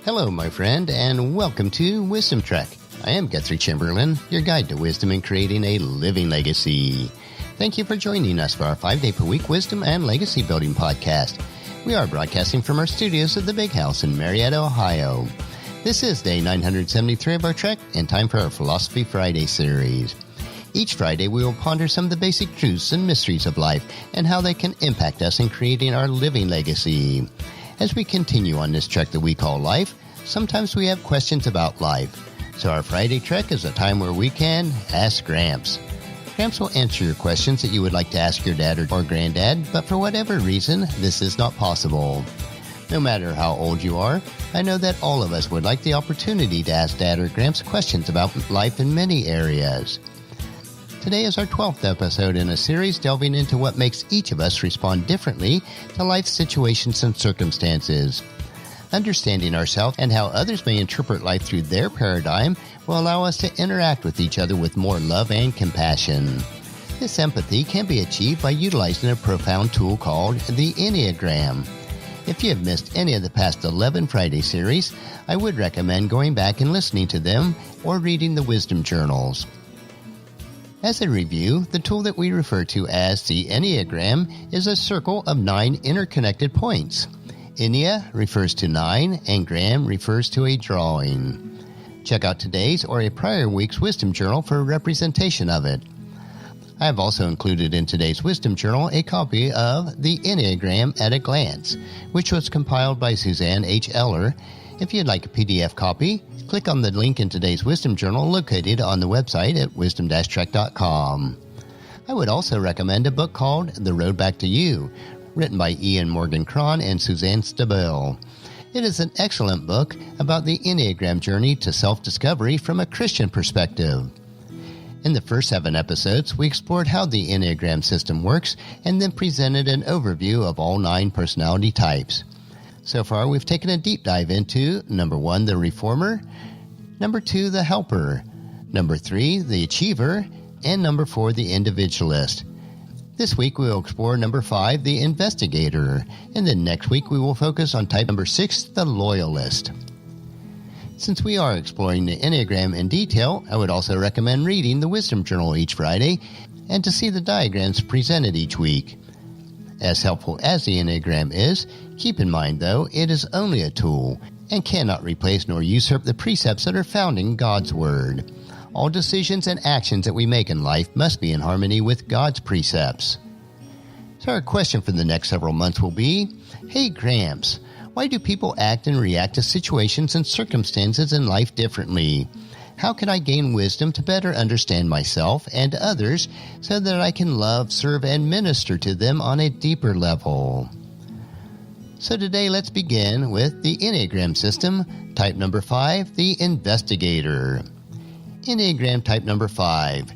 Hello, my friend, and welcome to Wisdom Trek. I am Guthrie Chamberlain, your guide to wisdom in creating a living legacy. Thank you for joining us for our 5-day-per-week wisdom and legacy building podcast. We are broadcasting from our studios at the Big House in Marietta, Ohio. This is day 973 of our trek and time for our Philosophy Friday series. Each Friday, we will ponder some of the basic truths and mysteries of life and how they can impact us in creating our living legacy. As we continue on this trek that we call life, sometimes we have questions about life. So our Friday trek is a time where we can Ask Gramps. Gramps will answer your questions that you would like to ask your dad or granddad, but for whatever reason, this is not possible. No matter how old you are, I know that all of us would like the opportunity to ask Dad or Gramps questions about life in many areas. Today is our 12th episode in a series delving into what makes each of us respond differently to life's situations and circumstances. Understanding ourselves and how others may interpret life through their paradigm will allow us to interact with each other with more love and compassion. This empathy can be achieved by utilizing a profound tool called the Enneagram. If you have missed any of the past 11 Friday series, I would recommend going back and listening to them or reading the wisdom journals. As a review, the tool that we refer to as the Enneagram is a circle of 9 interconnected points. Ennea refers to 9 and gram refers to a drawing. Check out today's or a prior week's wisdom journal for a representation of it. I have also included in today's wisdom journal a copy of the Enneagram at a Glance, which was compiled by Suzanne H. Eller. If you'd like a PDF copy, click on the link in today's wisdom journal located on the website at wisdom-trek.com. I would also recommend a book called The Road Back to You, written by Ian Morgan Cron and Suzanne Stabile. It is an excellent book about the Enneagram journey to self-discovery from a Christian perspective. In the first 7 episodes, we explored how the Enneagram system works and then presented an overview of all 9 personality types. So far, we've taken a deep dive into number 1, the reformer, number 2, the helper, number 3, the achiever, and number 4, the individualist. This week, we will explore number 5, the investigator, and then next week, we will focus on type number 6, the loyalist. Since we are exploring the Enneagram in detail, I would also recommend reading the Wisdom Journal each Friday and to see the diagrams presented each week. As helpful as the Enneagram is, keep in mind, though, it is only a tool and cannot replace nor usurp the precepts that are found in God's Word. All decisions and actions that we make in life must be in harmony with God's precepts. So our question for the next several months will be, Hey Gramps, why do people act and react to situations and circumstances in life differently? How can I gain wisdom to better understand myself and others so that I can love, serve, and minister to them on a deeper level? So today, let's begin with the Enneagram system, type number 5, the investigator. Enneagram type number 5.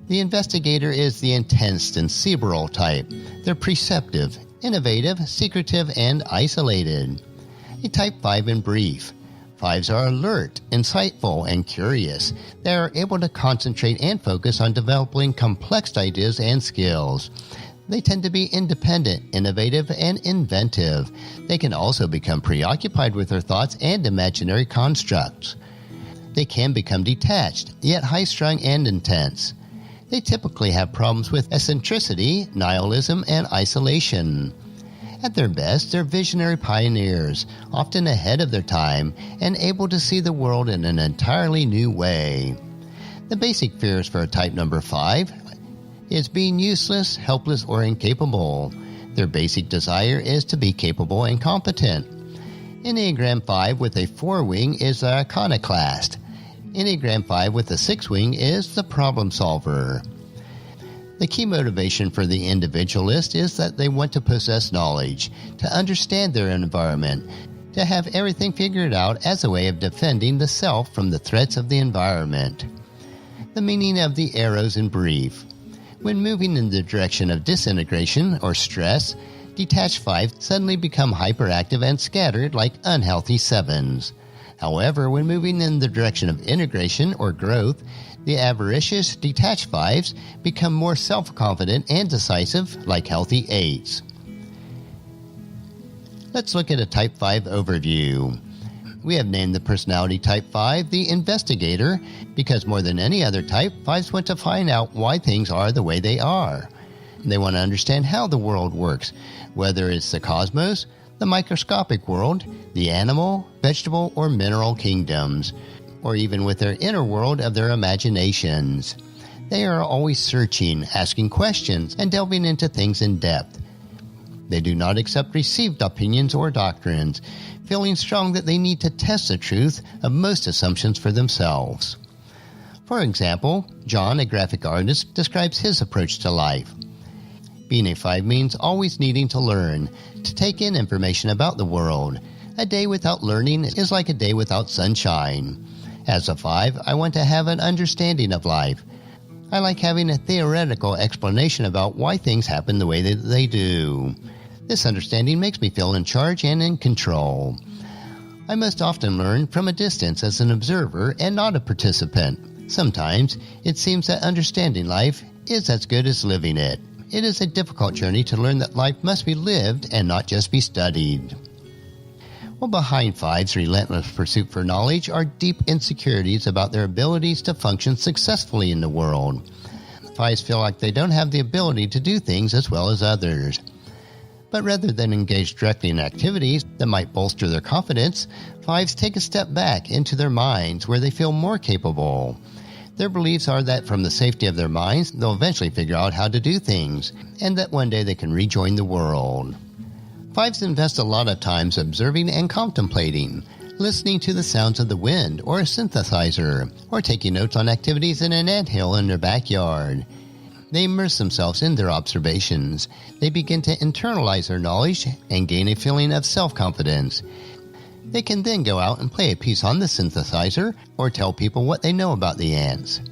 The investigator is the intense and cerebral type. They're perceptive, innovative, secretive, and isolated. A type 5 in brief. 5s are alert, insightful, and curious. They are able to concentrate and focus on developing complex ideas and skills. They tend to be independent, innovative, and inventive. They can also become preoccupied with their thoughts and imaginary constructs. They can become detached, yet high-strung and intense. They typically have problems with eccentricity, nihilism, and isolation. At their best, they're visionary pioneers, often ahead of their time and able to see the world in an entirely new way. The basic fears for a type number 5 is being useless, helpless, or incapable. Their basic desire is to be capable and competent. Enneagram 5 with a 4-wing is the iconoclast. Enneagram 5 with a 6-wing is the problem solver. The key motivation for the individualist is that they want to possess knowledge, to understand their environment, to have everything figured out as a way of defending the self from the threats of the environment. The meaning of the arrows in brief. When moving in the direction of disintegration or stress, detached 5s suddenly become hyperactive and scattered like unhealthy 7s. However, when moving in the direction of integration or growth, the avaricious detached 5s become more self-confident and decisive like healthy 8s. Let's look at a Type 5 overview. We have named the personality type 5 the Investigator because more than any other type, 5s want to find out why things are the way they are. They want to understand how the world works, whether it's the cosmos, the microscopic world, the animal, vegetable, or mineral kingdoms, or even with their inner world of their imaginations. They are always searching, asking questions, and delving into things in depth. They do not accept received opinions or doctrines, feeling strong that they need to test the truth of most assumptions for themselves. For example, John, a graphic artist, describes his approach to life. Being a 5 means always needing to learn, to take in information about the world. A day without learning is like a day without sunshine. As a 5, I want to have an understanding of life. I like having a theoretical explanation about why things happen the way that they do. This understanding makes me feel in charge and in control. I most often learn from a distance as an observer and not a participant. Sometimes it seems that understanding life is as good as living it. It is a difficult journey to learn that life must be lived and not just be studied. Well, behind 5's relentless pursuit for knowledge are deep insecurities about their abilities to function successfully in the world. 5s feel like they don't have the ability to do things as well as others. But rather than engage directly in activities that might bolster their confidence, 5s take a step back into their minds where they feel more capable. Their beliefs are that from the safety of their minds, they'll eventually figure out how to do things, and that one day they can rejoin the world. 5s invest a lot of time observing and contemplating, listening to the sounds of the wind or a synthesizer, or taking notes on activities in an anthill in their backyard. They immerse themselves in their observations. They begin to internalize their knowledge and gain a feeling of self-confidence. They can then go out and play a piece on the synthesizer or tell people what they know about the ants.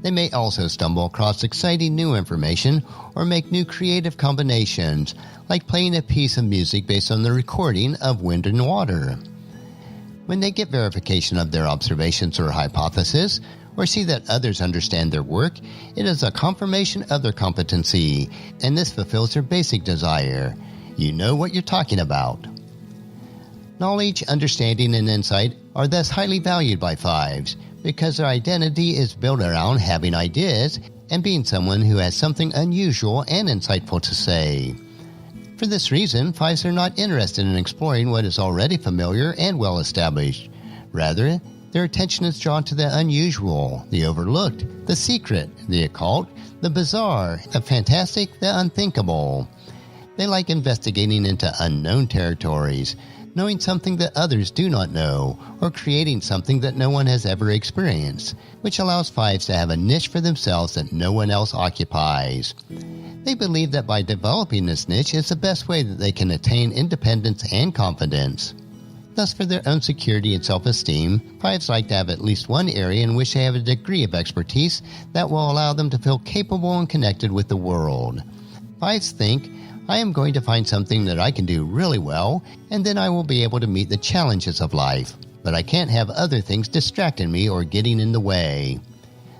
They may also stumble across exciting new information or make new creative combinations, like playing a piece of music based on the recording of wind and water. When they get verification of their observations or hypothesis, or see that others understand their work, it is a confirmation of their competency, and this fulfills their basic desire. You know what you're talking about. Knowledge, understanding, and insight are thus highly valued by 5s because their identity is built around having ideas and being someone who has something unusual and insightful to say. For this reason, 5s are not interested in exploring what is already familiar and well established. Rather, their attention is drawn to the unusual, the overlooked, the secret, the occult, the bizarre, the fantastic, the unthinkable. They like investigating into unknown territories, knowing something that others do not know, or creating something that no one has ever experienced, which allows 5s to have a niche for themselves that no one else occupies. They believe that by developing this niche is the best way that they can attain independence and confidence. Thus, for their own security and self-esteem, 5s like to have at least one area in which they have a degree of expertise that will allow them to feel capable and connected with the world. 5s think, I am going to find something that I can do really well, and then I will be able to meet the challenges of life. But I can't have other things distracting me or getting in the way.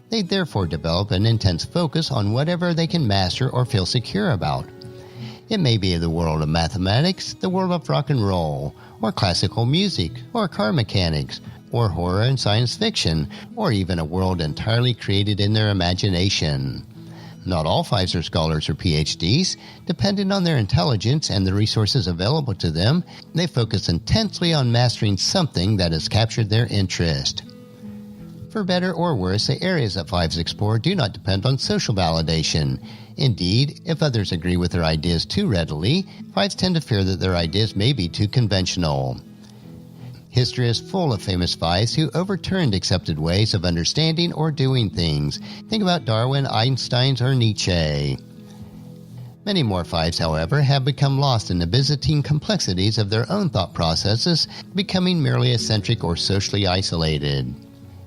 They therefore develop an intense focus on whatever they can master or feel secure about. It may be the world of mathematics, the world of rock and roll, or classical music, or car mechanics, or horror and science fiction, or even a world entirely created in their imagination. Not all 5s are scholars or PhDs. Depending on their intelligence and the resources available to them, they focus intensely on mastering something that has captured their interest. For better or worse, the areas that 5s explore do not depend on social validation. Indeed, if others agree with their ideas too readily, 5s tend to fear that their ideas may be too conventional. History is full of famous 5s who overturned accepted ways of understanding or doing things. Think about Darwin, Einstein, or Nietzsche. Many more 5s, however, have become lost in the Byzantine complexities of their own thought processes, becoming merely eccentric or socially isolated.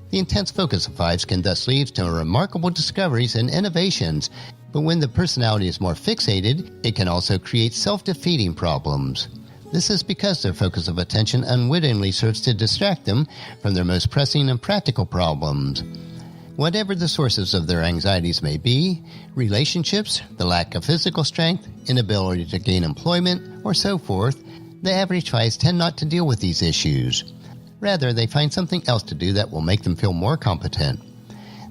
The intense focus of 5s can thus lead to remarkable discoveries and innovations, but when the personality is more fixated, it can also create self-defeating problems. This is because their focus of attention unwittingly serves to distract them from their most pressing and practical problems. Whatever the sources of their anxieties may be, relationships, the lack of physical strength, inability to gain employment, or so forth, the average 5s tend not to deal with these issues. Rather, they find something else to do that will make them feel more competent.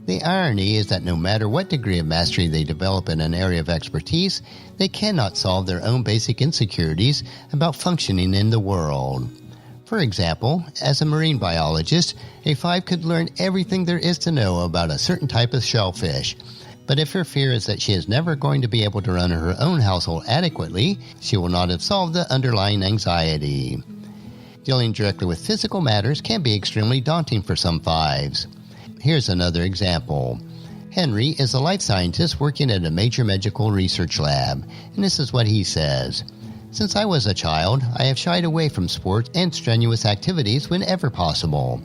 The irony is that no matter what degree of mastery they develop in an area of expertise, they cannot solve their own basic insecurities about functioning in the world. For example, as a marine biologist, a 5 could learn everything there is to know about a certain type of shellfish. But if her fear is that she is never going to be able to run her own household adequately, she will not have solved the underlying anxiety. Dealing directly with physical matters can be extremely daunting for some 5s. Here's another example. Henry is a life scientist working at a major medical research lab, and this is what he says. Since I was a child, I have shied away from sports and strenuous activities whenever possible.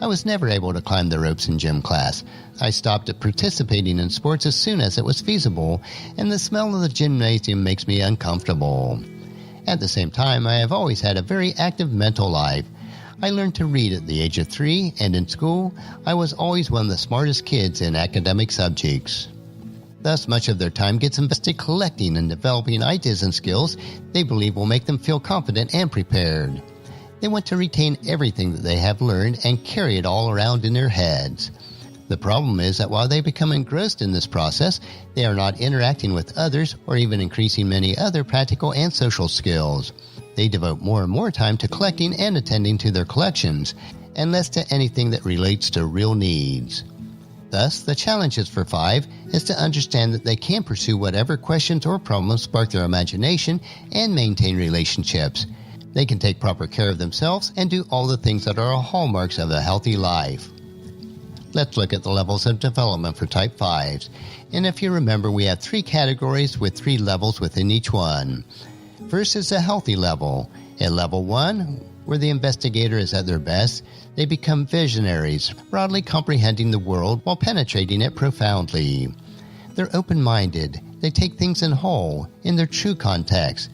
I was never able to climb the ropes in gym class. I stopped participating in sports as soon as it was feasible, and the smell of the gymnasium makes me uncomfortable. At the same time, I have always had a very active mental life. I learned to read at the age of 3, and in school, I was always one of the smartest kids in academic subjects. Thus, much of their time gets invested collecting and developing ideas and skills they believe will make them feel confident and prepared. They want to retain everything that they have learned and carry it all around in their heads. The problem is that while they become engrossed in this process, they are not interacting with others or even increasing many other practical and social skills. They devote more and more time to collecting and attending to their collections, and less to anything that relates to real needs. Thus, the challenges for 5 is to understand that they can pursue whatever questions or problems spark their imagination and maintain relationships. They can take proper care of themselves and do all the things that are hallmarks of a healthy life. Let's look at the levels of development for type 5s. And if you remember, we have 3 categories with 3 levels within each one. First is a healthy level. At level 1, where the investigator is at their best, they become visionaries, broadly comprehending the world while penetrating it profoundly. They're open-minded. They take things in whole, in their true context.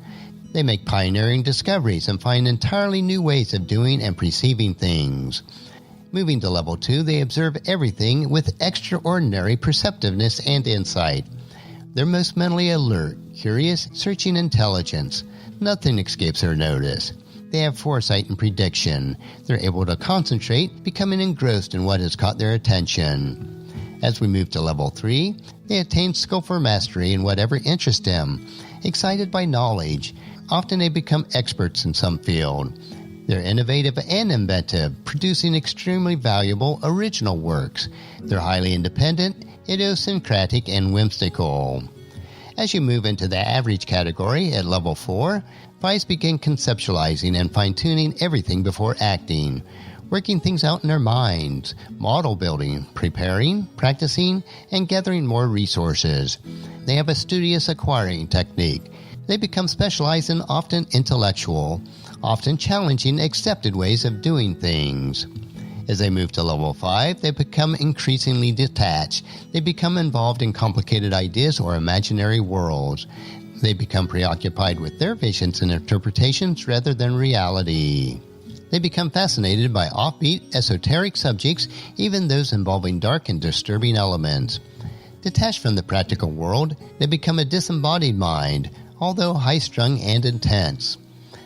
They make pioneering discoveries and find entirely new ways of doing and perceiving things. Moving to level 2, they observe everything with extraordinary perceptiveness and insight. They're most mentally alert, curious, searching intelligence. Nothing escapes their notice. They have foresight and prediction. They're able to concentrate, becoming engrossed in what has caught their attention. As we move to level 3, they attain skillful mastery in whatever interests them. Excited by knowledge, often they become experts in some field. They're innovative and inventive, producing extremely valuable original works. They're highly independent, idiosyncratic, and whimsical. As you move into the average category at level 4, 5s begin conceptualizing and fine-tuning everything before acting, working things out in their minds, model building, preparing, practicing, and gathering more resources. They have a studious acquiring technique. They become specialized in often intellectual, often challenging accepted ways of doing things. As they move to level 5, they become increasingly detached. They become involved in complicated ideas or imaginary worlds. They become preoccupied with their visions and interpretations rather than reality. They become fascinated by offbeat, esoteric subjects, even those involving dark and disturbing elements. Detached from the practical world, they become a disembodied mind, although high-strung and intense.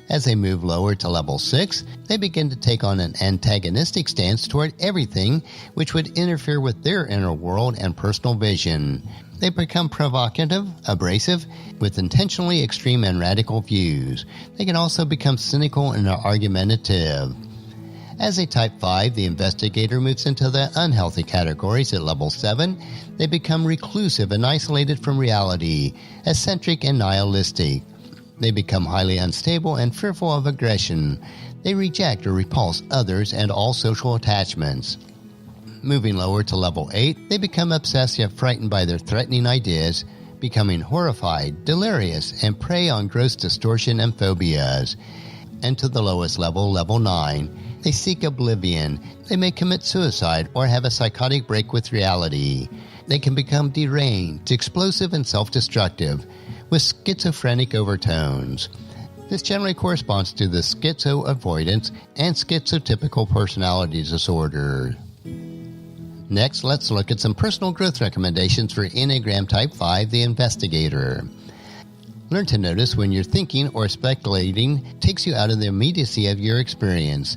As they move lower to level 6, they begin to take on an antagonistic stance toward everything which would interfere with their inner world and personal vision. They become provocative, abrasive, with intentionally extreme and radical views. They can also become cynical and argumentative. As a Type 5, the investigator moves into the unhealthy categories at level 7. They become reclusive and isolated from reality, eccentric and nihilistic. They become highly unstable and fearful of aggression. They reject or repulse others and all social attachments. Moving lower to level 8, they become obsessed yet frightened by their threatening ideas, becoming horrified, delirious, and prey on gross distortion and phobias. And to the lowest level, level 9, they seek oblivion. They may commit suicide or have a psychotic break with reality. They can become deranged, explosive, and self-destructive, with schizophrenic overtones. This generally corresponds to the schizoavoidance and schizotypical personality disorder. Next, let's look at some personal growth recommendations for Enneagram Type 5, the Investigator. Learn to notice when your thinking or speculating takes you out of the immediacy of your experience.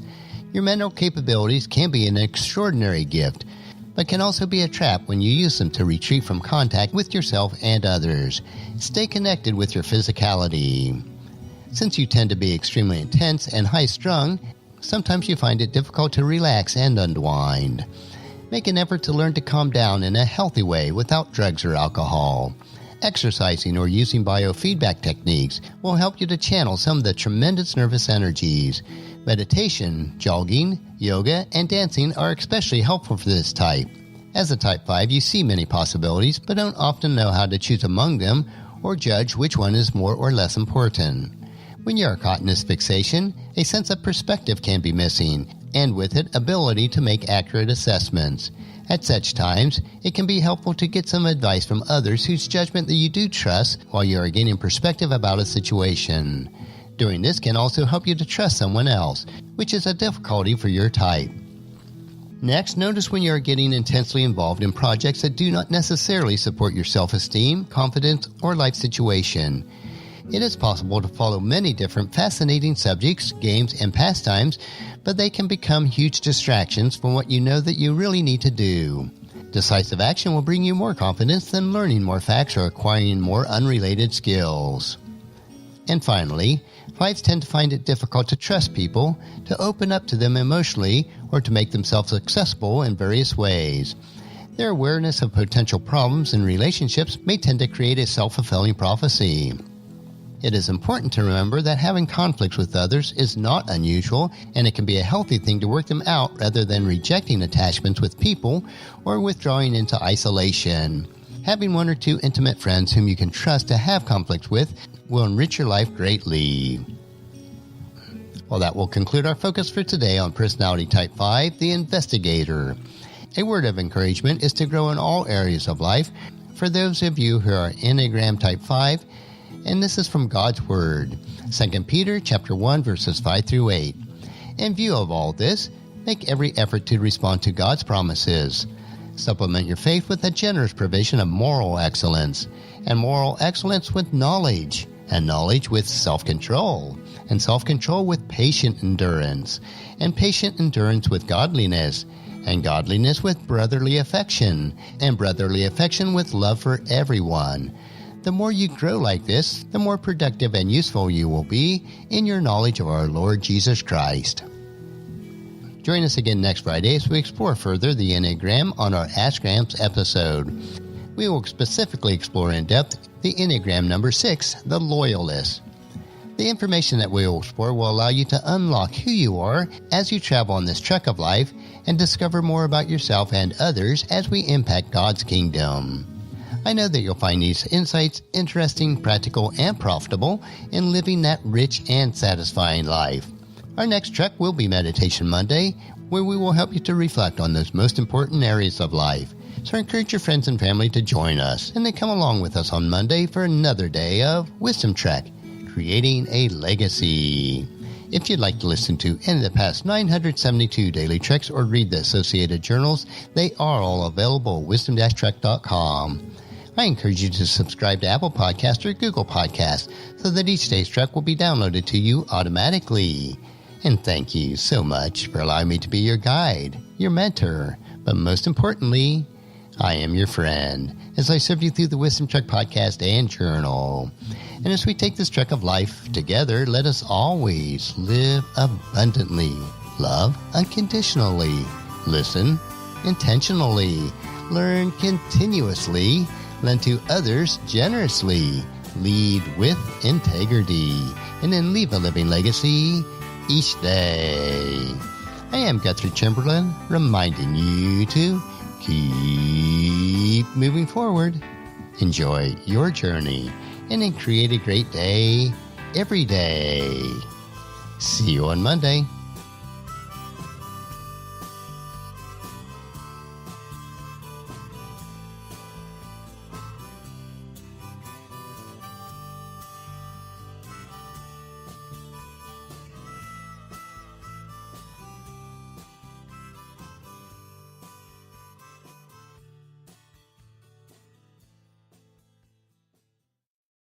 Your mental capabilities can be an extraordinary gift, but can also be a trap when you use them to retreat from contact with yourself and others. Stay connected with your physicality. Since you tend to be extremely intense and high-strung, sometimes you find it difficult to relax and unwind. Make an effort to learn to calm down in a healthy way without drugs or alcohol. Exercising or using biofeedback techniques will help you to channel some of the tremendous nervous energies. Meditation, jogging, yoga, and dancing are especially helpful for this type. As a Type 5, you see many possibilities, but don't often know how to choose among them or judge which one is more or less important. When you are caught in this fixation, a sense of perspective can be missing, and with it, ability to make accurate assessments. At such times, it can be helpful to get some advice from others whose judgment that you do trust while you are gaining perspective about a situation. Doing this can also help you to trust someone else, which is a difficulty for your type. Next, notice when you are getting intensely involved in projects that do not necessarily support your self-esteem, confidence, or life situation. It is possible to follow many different fascinating subjects, games, and pastimes, but they can become huge distractions from what you know that you really need to do. Decisive action will bring you more confidence than learning more facts or acquiring more unrelated skills. And finally, 5s tend to find it difficult to trust people, to open up to them emotionally, or to make themselves accessible in various ways. Their awareness of potential problems in relationships may tend to create a self-fulfilling prophecy. It is important to remember that having conflicts with others is not unusual, and it can be a healthy thing to work them out rather than rejecting attachments with people or withdrawing into isolation. Having 1 or 2 intimate friends whom you can trust to have conflicts with will enrich your life greatly. Well, that will conclude our focus for today on Personality Type 5, the Investigator. A word of encouragement is to grow in all areas of life for those of you who are Enneagram Type 5, and this is from God's Word, 2 Peter chapter 1, verses 5 through 8. In view of all this, make every effort to respond to God's promises. Supplement your faith with a generous provision of moral excellence, and moral excellence with knowledge, and knowledge with self-control, and self-control with patient endurance, and patient endurance with godliness, and godliness with brotherly affection, and brotherly affection with love for everyone. The more you grow like this, the more productive and useful you will be in your knowledge of our Lord Jesus Christ. Join us again next Friday as we explore further the Enneagram on our Ask Gramps episode. We will specifically explore in depth the Enneagram number 6, the Loyalist. The information that we will explore will allow you to unlock who you are as you travel on this trek of life and discover more about yourself and others as we impact God's kingdom. I know that you'll find these insights interesting, practical, and profitable in living that rich and satisfying life. Our next trek will be Meditation Monday, where we will help you to reflect on those most important areas of life. So encourage your friends and family to join us, and then come along with us on Monday for another day of Wisdom Trek, Creating a Legacy. If you'd like to listen to any of the past 972 daily treks or read the associated journals, they are all available at wisdom-trek.com. I encourage you to subscribe to Apple Podcasts or Google Podcasts so that each day's trek will be downloaded to you automatically. And thank you so much for allowing me to be your guide, your mentor, but most importantly, I am your friend as I serve you through the Wisdom Trek podcast and journal. And as we take this trek of life together, let us always live abundantly, love unconditionally, listen intentionally, learn continuously, lend to others generously, lead with integrity, and then leave a living legacy each day. I am Guthrie Chamberlain, reminding you to keep moving forward, enjoy your journey, and then create a great day every day. See you on Monday.